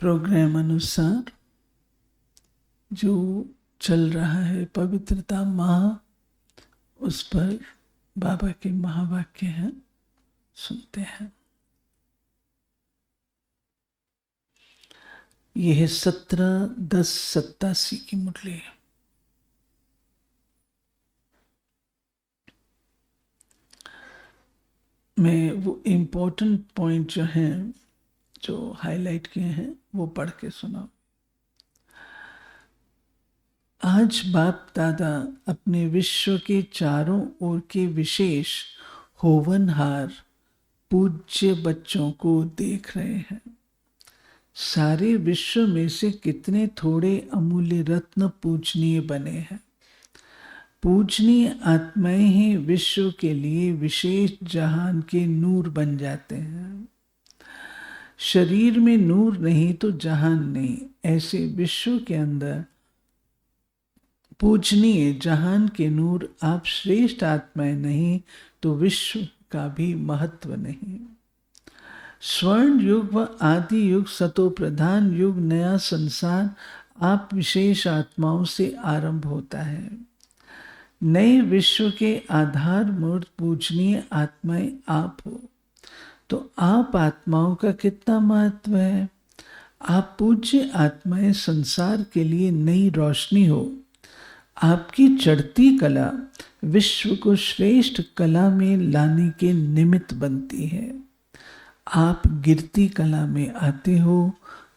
Programme अनुसार जो चल रहा है पवित्रता माह, उस पर बाबा के महावाक्य हैं, सुनते हैं। यह है 17-10-87 की मुरली। मैं वो इम्पोर्टेंट पॉइंट जो हैं, जो हाईलाइट किए हैं, वो पढ़ के सुना। आज बाप दादा अपने विश्व के चारों ओर के विशेष होवनहार पूज्य बच्चों को देख रहे हैं। सारे विश्व में से कितने थोड़े अमूल्य रत्न पूजनीय बने हैं। पूजनीय आत्माएं ही विश्व के लिए विशेष जहान के नूर बन जाते हैं। शरीर में नूर नहीं तो जहान नहीं। ऐसे विश्व के अंदर पूजनीय जहान के नूर आप श्रेष्ठ आत्माएं नहीं तो विश्व का भी महत्व नहीं। स्वर्ण युग व आदि युग सतो प्रधान युग नया संसार आप विशेष आत्माओं से आरंभ होता है। नए विश्व के आधार मूर्त पूजनीय आत्माएं आप हो, तो आप आत्माओं का कितना महत्व है। आप पूज्य आत्माएं संसार के लिए नई रोशनी हो। आपकी चढ़ती कला विश्व को श्रेष्ठ कला में लाने के निमित्त बनती है। आप गिरती कला में आते हो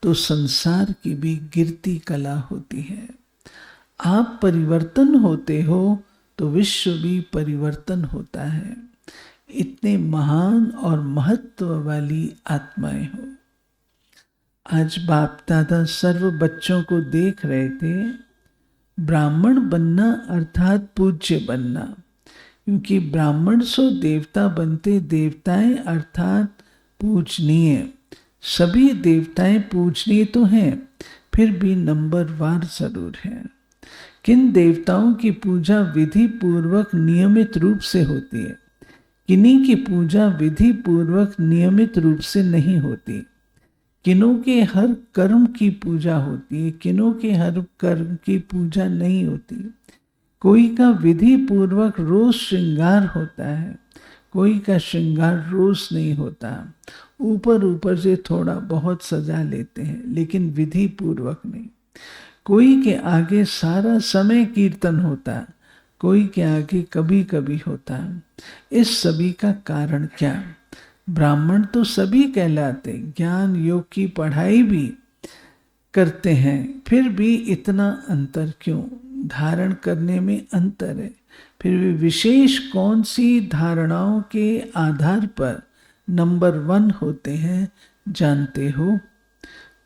तो संसार की भी गिरती कला होती है। आप परिवर्तन होते हो तो विश्व भी परिवर्तन होता है। इतने महान और महत्व वाली आत्माएं हो। आज बाप दादा सर्व बच्चों को देख रहे थे। ब्राह्मण बनना अर्थात पूज्य बनना, क्योंकि ब्राह्मण सो देवता बनते, देवताएं अर्थात पूजनीय। सभी देवताएं पूजनीय तो हैं, फिर भी नंबरवार जरूर है। किन देवताओं की पूजा विधि पूर्वक नियमित रूप से होती है, किन्हीं की पूजा विधि पूर्वक नियमित रूप से नहीं होती। किन्हों के हर कर्म की पूजा होती है, किन्हों के हर कर्म की पूजा नहीं होती। कोई का विधि पूर्वक रोज श्रृंगार होता है, कोई का श्रृंगार रोज नहीं होता। ऊपर ऊपर से थोड़ा बहुत सजा लेते हैं, लेकिन विधि पूर्वक नहीं। कोई के आगे सारा समय कीर्तन होता, कोई के आगे कभी कभी होता। इस सभी का कारण क्या। ब्राह्मण तो सभी कहलाते, ज्ञान योग की पढ़ाई भी करते हैं, फिर भी इतना अंतर क्यों। धारण करने में अंतर है, फिर भी विशेष कौन सी धारणाओं के आधार पर नंबर 1 होते हैं जानते हो।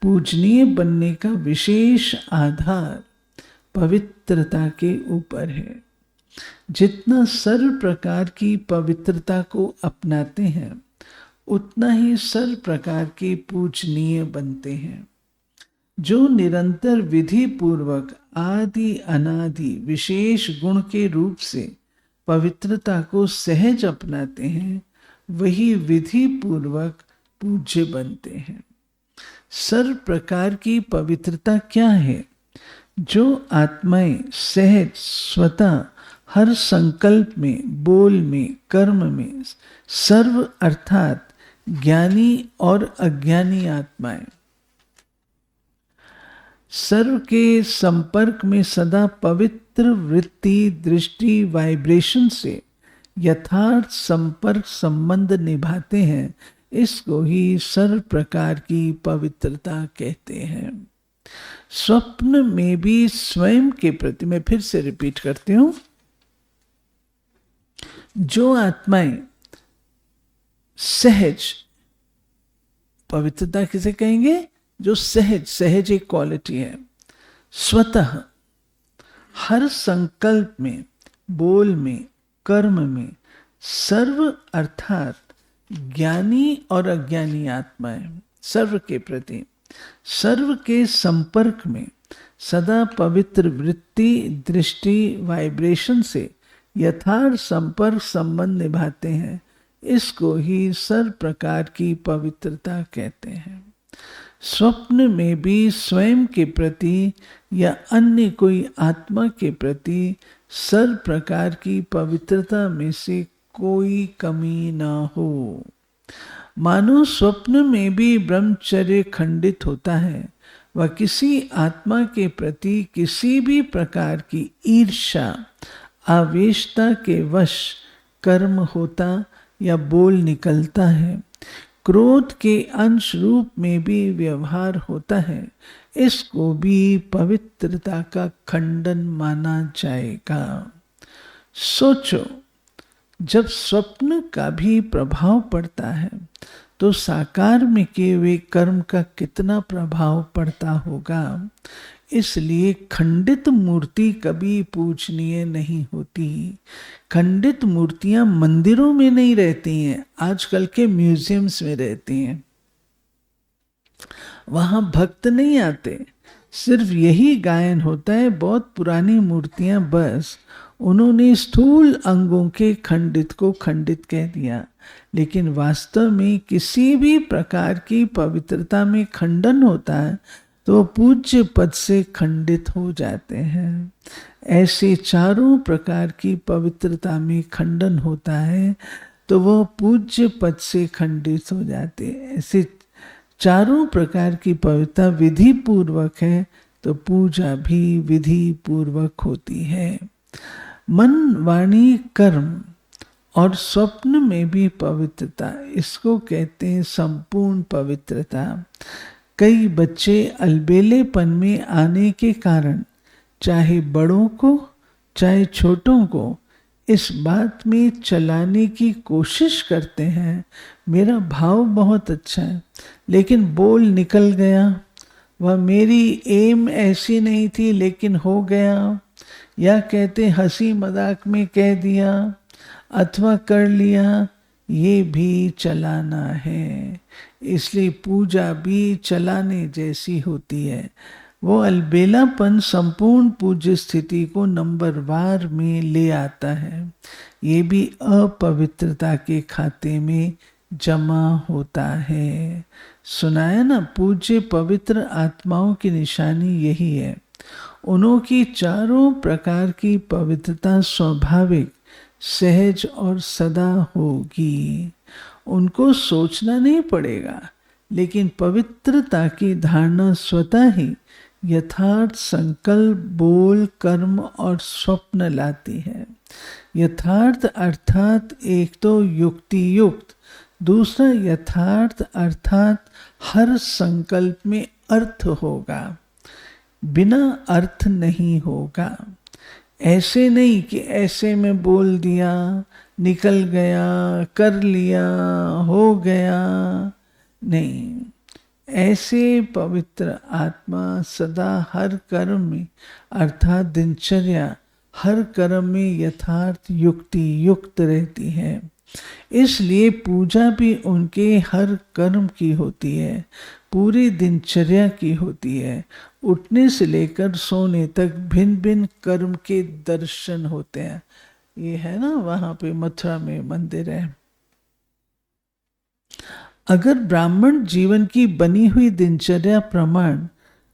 पूजनीय बनने का विशेष आधार पवित्रता के ऊपर है। जितना सर्व प्रकार की पवित्रता को अपनाते हैं, उतना ही सर्व प्रकार के पूजनीय बनते हैं। जो निरंतर विधि पूर्वक आदि अनादि विशेष गुण के रूप से पवित्रता को सहज अपनाते हैं, वही विधि पूर्वक पूज्य बनते हैं। सर्व प्रकार की पवित्रता क्या है। जो आत्माएं सहज स्वतः हर संकल्प में, बोल में, कर्म में सर्व अर्थात ज्ञानी और अज्ञानी आत्माएं सर्व के संपर्क में सदा पवित्र वृत्ति दृष्टि वाइब्रेशन से यथार्थ संपर्क संबंध निभाते हैं, इसको ही सर्व प्रकार की पवित्रता कहते हैं। स्वप्न में भी स्वयं के प्रति, मैं फिर से रिपीट करती हूं, जो आत्माएं सहज, पवित्रता किसे कहेंगे, जो सहज, सहज एक क्वालिटी है, स्वतः हर संकल्प में, बोल में, कर्म में सर्व अर्थात ज्ञानी और अज्ञानी आत्माएं सर्व के प्रति, सर्व के संपर्क में सदा पवित्र वृत्ति दृष्टि वाइब्रेशन से यथार्थ संपर्क संबंध निभाते हैं, इसको ही सर्व प्रकार की पवित्रता कहते हैं। स्वप्न में भी स्वयं के प्रति या अन्य कोई आत्मा के प्रति सर्व प्रकार की पवित्रता में से कोई कमी न हो। मानो स्वप्न में भी ब्रह्मचर्य खंडित होता है, वह किसी आत्मा के प्रति किसी भी प्रकार की ईर्ष्या आवेशता के वश कर्म होता या बोल निकलता है। क्रोध के अंश रूप में भी व्यवहार होता है, इसको भी पवित्रता का खंडन माना जाएगा। सोचो, जब स्वप्न का भी प्रभाव पड़ता है तो साकार में किए हुए कर्म का कितना प्रभाव पड़ता होगा। इसलिए खंडित मूर्ति कभी पूजनीय नहीं होती। खंडित मूर्तियां मंदिरों में नहीं रहती हैं, आजकल के म्यूजियम्स में रहती हैं। वहां भक्त नहीं आते, सिर्फ यही गायन होता है, बहुत पुरानी मूर्तियां बस उन्होंने स्थूल अंगों के खंडित को खंडित कह दिया, लेकिन वास्तव में किसी भी प्रकार की पवित्रता में खंडन होता है तो पूज्य पद से खंडित हो जाते हैं। ऐसे चारों प्रकार की पवित्रता में खंडन होता है तो वह पूज्य पद से खंडित हो जाते हैं। ऐसे चारों प्रकार की पवित्रता विधि पूर्वक है तो पूजा भी विधि पूर्वक होती है। मन, वाणी, कर्म और स्वप्न में भी पवित्रता, इसको कहते हैं संपूर्ण पवित्रता। कई बच्चे अलबेलेपन में आने के कारण चाहे बड़ों को चाहे छोटों को इस बात में चलाने की कोशिश करते हैं, मेरा भाव बहुत अच्छा है लेकिन बोल निकल गया, वह मेरी एम ऐसी नहीं थी लेकिन हो गया, या कहते हंसी मजाक में कह दिया अथवा कर लिया, ये भी चलाना है। इसलिए पूजा भी चलाने जैसी होती है। वो अलबेलापन संपूर्ण पूज्य स्थिति को नंबरवार में ले आता है। ये भी अपवित्रता के खाते में जमा होता है। सुनाया ना, पूज्य पवित्र आत्माओं की निशानी यही है। उनकी चारों प्रकार की पवित्रता स्वाभाविक, सहज और सदा होगी। उनको सोचना नहीं पड़ेगा, लेकिन पवित्रता की धारणा स्वतः ही यथार्थ संकल्प, बोल, कर्म और स्वप्न लाती है। यथार्थ अर्थात एक तो युक्ति युक्त, दूसरा यथार्थ अर्थात हर संकल्प में अर्थ होगा, बिना अर्थ नहीं होगा। ऐसे नहीं कि ऐसे में बोल दिया, निकल गया, कर लिया, हो गया, नहीं। ऐसे पवित्र आत्मा सदा हर कर्म में अर्थात दिनचर्या, हर कर्म में यथार्थ युक्ति युक्त रहती है। इसलिए पूजा भी उनके हर कर्म की होती है, पूरी दिनचर्या की होती है। उठने से लेकर सोने तक भिन्न भिन्न कर्म के दर्शन होते हैं। ये है ना, वहां पे मथुरा में मंदिर है। अगर ब्राह्मण जीवन की बनी हुई दिनचर्या प्रमाण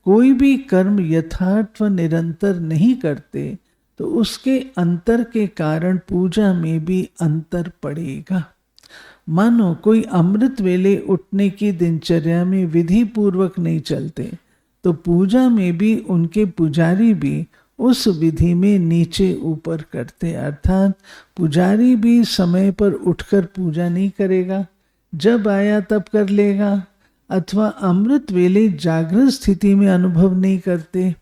कोई भी कर्म यथार्थ व निरंतर नहीं करते तो उसके अंतर के कारण पूजा में भी अंतर पड़ेगा। मानो कोई अमृत वेले उठने की दिनचर्या में विधि पूर्वक नहीं चलते तो पूजा में भी उनके पुजारी भी उस विधि में नीचे ऊपर करते, अर्थात पुजारी भी समय पर उठकर पूजा नहीं करेगा, जब आया तब कर लेगा, अथवा अमृत वेले जागृत स्थिति में अनुभव नहीं करते,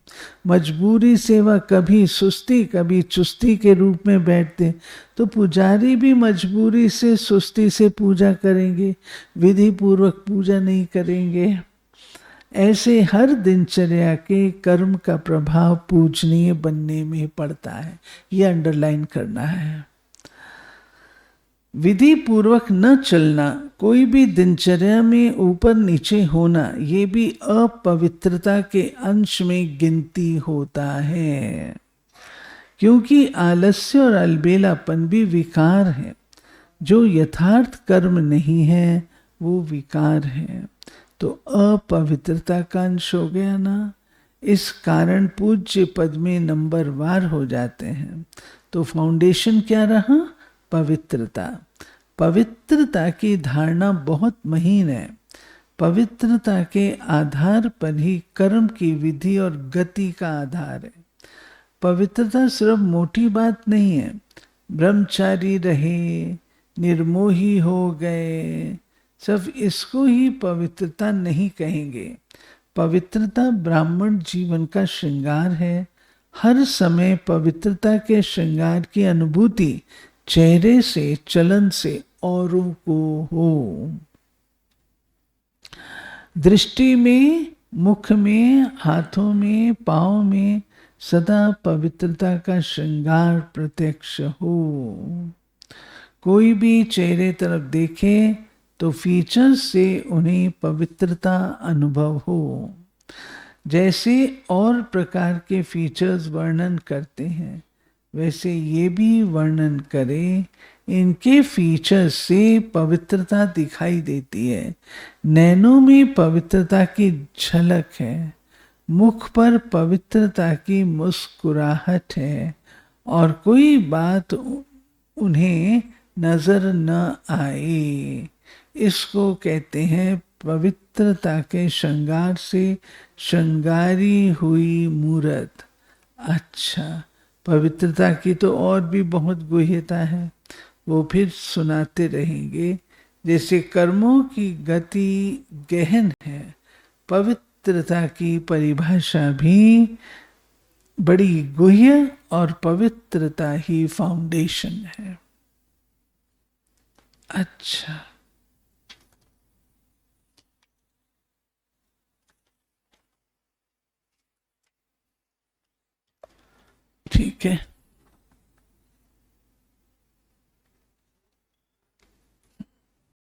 मजबूरी से वह कभी सुस्ती कभी चुस्ती के रूप में बैठते, तो पुजारी भी मजबूरी से सुस्ती से पूजा करेंगे, विधि पूर्वक पूजा नहीं करेंगे। ऐसे हर दिनचर्या के कर्म का प्रभाव पूजनीय बनने में पड़ता है, ये अंडरलाइन करना है। विधि पूर्वक न चलना, कोई भी दिनचर्या में ऊपर नीचे होना, ये भी अपवित्रता के अंश में गिनती होता है। क्योंकि आलस्य और अलबेलापन भी विकार है। जो यथार्थ कर्म नहीं है वो विकार है। तो अपवित्रता का अंश हो गया ना। इस कारण पूज्य पद में नंबरवार हो जाते हैं। तो फाउंडेशन क्या रहा? पवित्रता। पवित्रता की धारणा बहुत महीन है। पवित्रता के आधार पर ही कर्म की विधि और गति का आधार है। पवित्रता सिर्फ मोटी बात नहीं है, ब्रह्मचारी रहे, निर्मोही हो गए, सिर्फ इसको ही पवित्रता नहीं कहेंगे। पवित्रता ब्राह्मण जीवन का श्रृंगार है। हर समय पवित्रता के श्रृंगार की अनुभूति चेहरे से, चलन से औरों को हो। दृष्टि में, मुख में, हाथों में, पाँव में सदा पवित्रता का श्रृंगार प्रत्यक्ष हो। कोई भी चेहरे तरफ देखे तो फीचर्स से उन्हें पवित्रता अनुभव हो। जैसे और प्रकार के फीचर्स वर्णन करते हैं, वैसे ये भी वर्णन करें। इनके फीचर्स से पवित्रता दिखाई देती है। नैनों में पवित्रता की झलक है, मुख पर पवित्रता की मुस्कुराहट है, और कोई बात उन्हें नजर न आए। इसको कहते हैं पवित्रता के श्रृंगार से श्रृंगारी हुई मूरत। अच्छा, पवित्रता की तो और भी बहुत गुह्यता है, वो फिर सुनाते रहेंगे। जैसे कर्मों की गति गहन है, पवित्रता की परिभाषा भी बड़ी गुह्य, और पवित्रता ही फाउंडेशन है। अच्छा, ठीक है।